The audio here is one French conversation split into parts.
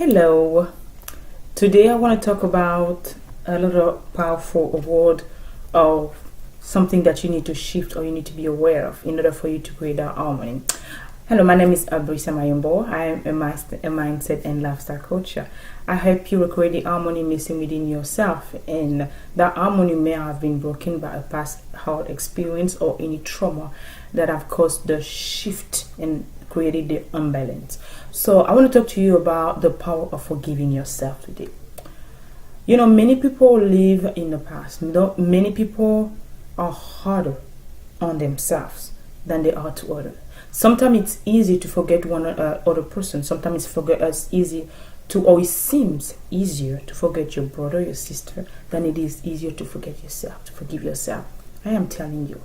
Hello. Today I want to talk about a little powerful word of something that you need to shift or you need to be aware of in order for you to create that harmony. Hello, my name is Abrisa Mayombo. I am a mindset and lifestyle coach. I help you create the harmony missing within yourself, and that harmony may have been broken by a past hard experience or any trauma that have caused the shift and created the imbalance. So I want to talk to you about the power of forgiving yourself today. You know, many people live in the past. Many people are harder on themselves than they are to others. Sometimes it's easy to forget one other person. Sometimes it's easy to, or it seems easier to forget your brother, your sister, than it is easier to forget yourself, to forgive yourself. I am telling you,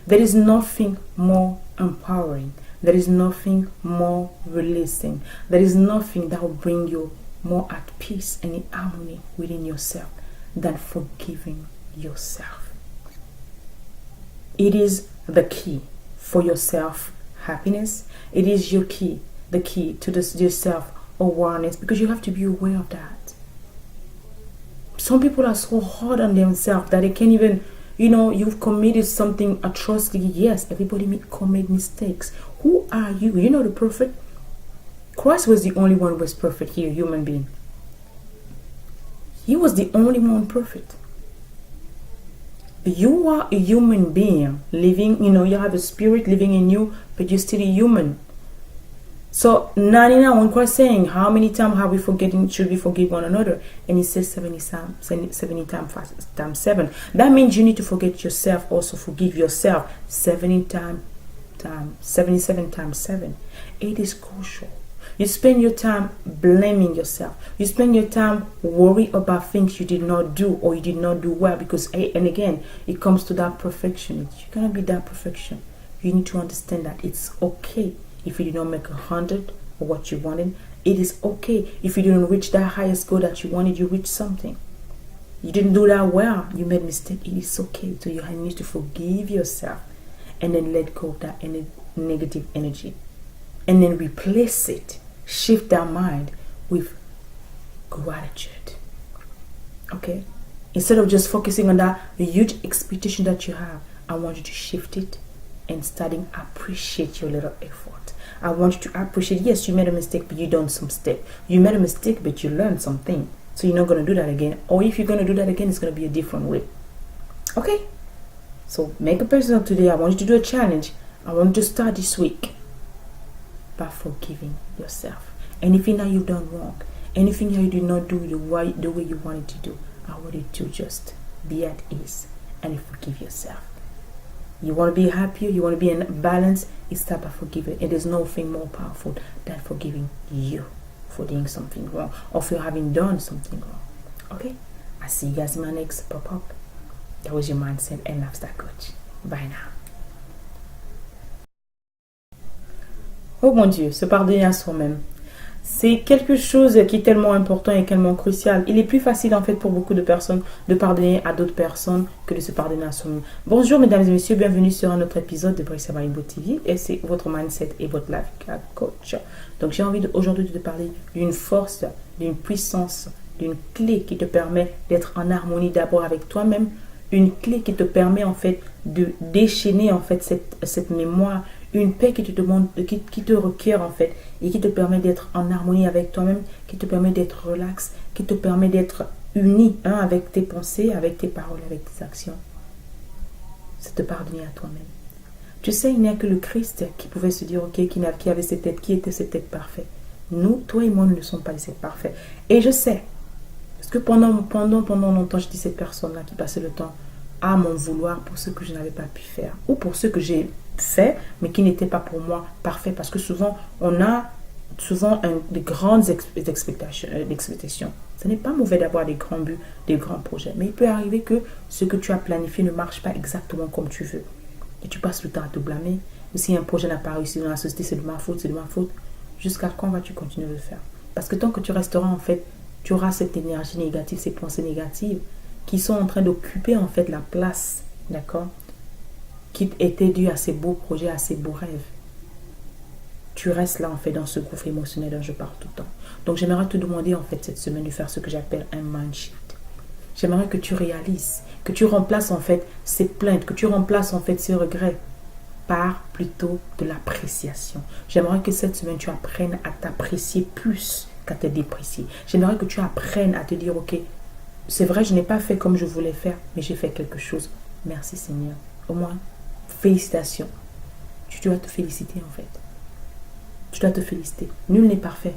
there is nothing more empowering. There is nothing more releasing. There is nothing that will bring you more at peace and in harmony within yourself than forgiving yourself. It is the key for yourself happiness. It is your key, the key to your self awareness, because you have to be aware of that. Some people are so hard on themselves that they can't even, you've committed something atrocity. Yes, everybody commit mistakes. Who are you? You know the prophet? Christ was the only one who was perfect here, human being. He was the only one perfect. You are a human being living, you have a spirit living in you, but you're still a human. So 99, when Christ saying, how many times have we forgotten, should we forgive one another? And he says 70 times 7. That means you need to forget yourself, also forgive yourself 77 times 7. It is crucial. You spend your time blaming yourself. You spend your time worrying about things you did not do or you did not do well, because, and again, it comes to that perfection. You're going to be that perfection. You need to understand that it's okay if you did not make 100 or what you wanted. It is okay if you didn't reach that highest goal that you wanted. You reached something. You didn't do that well. You made a mistake. It is okay. So you need to forgive yourself and then let go of that negative energy. And then replace it. Shift that mind with gratitude. Okay? Instead of just focusing on that huge expectation that you have, I want you to shift it and starting appreciate your little effort. I want you to appreciate, yes, you made a mistake, but you done some step. You made a mistake, but you learned something. So you're not going to do that again. Or if you're going to do that again, it's going to be a different way. Okay? So make a personal today. I want you to do a challenge. I want you to start this week by forgiving yourself. Anything that you've done wrong, anything that you did not do the way you wanted to do, I want you to just be at ease and forgive yourself. You want to be happier, you want to be in balance, it's start by forgiving. It is nothing more powerful than forgiving you for doing something wrong or for having done something wrong. Okay? I see you guys in my next pop-up. That was your mindset and lifestyle coach. Bye now. Oh mon Dieu, se pardonner à soi-même. C'est quelque chose qui est tellement important et tellement crucial. Il est plus facile en fait pour beaucoup de personnes de pardonner à d'autres personnes que de se pardonner à soi-même. Bonjour mesdames et messieurs, bienvenue sur un autre épisode de Brisa Mayombo TV et c'est votre mindset et votre life coach. Donc j'ai envie aujourd'hui de te parler d'une force, d'une puissance, d'une clé qui te permet d'être en harmonie d'abord avec toi-même, une clé qui te permet en fait de déchaîner en fait cette mémoire, une paix qui te requiert en fait et qui te permet d'être en harmonie avec toi-même, qui te permet d'être relax, qui te permet d'être uni avec tes pensées, avec tes paroles, avec tes actions. C'est te pardonner à toi-même. Tu sais, il n'y a que le Christ qui pouvait se dire, ok, qui avait cette tête, qui était cette tête parfaite. Nous, toi et moi, nous ne sommes pas des êtres parfaits. Et je sais, parce que pendant longtemps, je dis cette personne-là qui passait le temps à m'en vouloir pour ce que je n'avais pas pu faire ou pour ce que j'ai fait, mais qui n'était pas pour moi parfait, parce que souvent on a des grandes expectations. Ce n'est pas mauvais d'avoir des grands buts, des grands projets, mais il peut arriver que ce que tu as planifié ne marche pas exactement comme tu veux et tu passes le temps à te blâmer. Ou si un projet n'a pas réussi dans la société, c'est de ma faute. Jusqu'à quand vas-tu continuer de le faire? Parce que tant que tu resteras en fait, tu auras cette énergie négative, ces pensées négatives qui sont en train d'occuper en fait la place, d'accord, qui était due à ces beaux projets, à ces beaux rêves. tu restes là en fait dans ce gouffre émotionnel dont je parle tout le temps. Donc j'aimerais te demander en fait cette semaine de faire ce que j'appelle un mind shift. J'aimerais que tu réalises, que tu remplaces en fait ces plaintes, que tu remplaces en fait ces regrets par plutôt de l'appréciation. J'aimerais que cette semaine tu apprennes à t'apprécier plus qu'à te déprécier. J'aimerais que tu apprennes à te dire ok, c'est vrai je n'ai pas fait comme je voulais faire, mais j'ai fait quelque chose. Merci Seigneur. Au moins, félicitations. Tu dois te féliciter en fait. Tu dois te féliciter. Nul n'est parfait.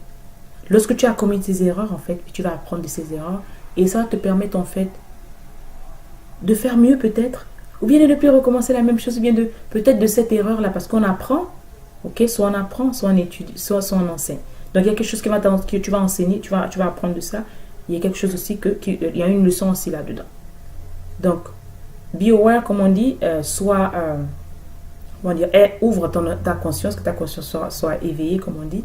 Lorsque tu as commis tes erreurs, en fait, tu vas apprendre de ces erreurs et ça va te permettre, en fait, de faire mieux peut-être, ou bien de ne plus recommencer la même chose, ou bien de peut-être de cette erreur-là, parce qu'on apprend, ok, soit on apprend, soit on étudie, soit on enseigne. Donc il y a quelque chose que tu vas enseigner, tu vas apprendre de ça. Il y a quelque chose aussi il y a une leçon aussi là-dedans. Donc, be aware, comme on dit, ouvre ta conscience, que ta conscience soit éveillée, comme on dit,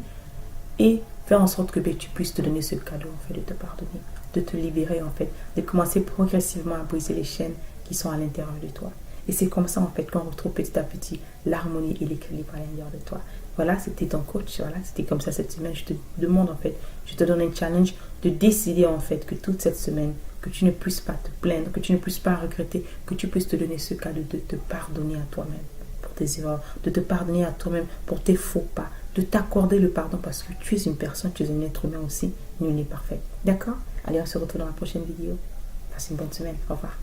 et faire en sorte que tu puisses te donner ce cadeau, en fait, de te pardonner, de te libérer, en fait, de commencer progressivement à briser les chaînes qui sont à l'intérieur de toi. Et c'est comme ça, en fait, qu'on retrouve petit à petit l'harmonie et l'équilibre à l'intérieur de toi. Voilà, c'était ton coach, voilà, c'était comme ça cette semaine. Je te demande, en fait, je te donne un challenge de décider, en fait, que toute cette semaine, que tu ne puisses pas te plaindre, que tu ne puisses pas regretter, que tu puisses te donner ce cadeau de te pardonner à toi-même pour tes erreurs, de te pardonner à toi-même pour tes faux pas, de t'accorder le pardon parce que tu es une personne, tu es un être humain aussi, nul n'est parfait. D'accord? Allez, on se retrouve dans la prochaine vidéo. Passe une bonne semaine. Au revoir.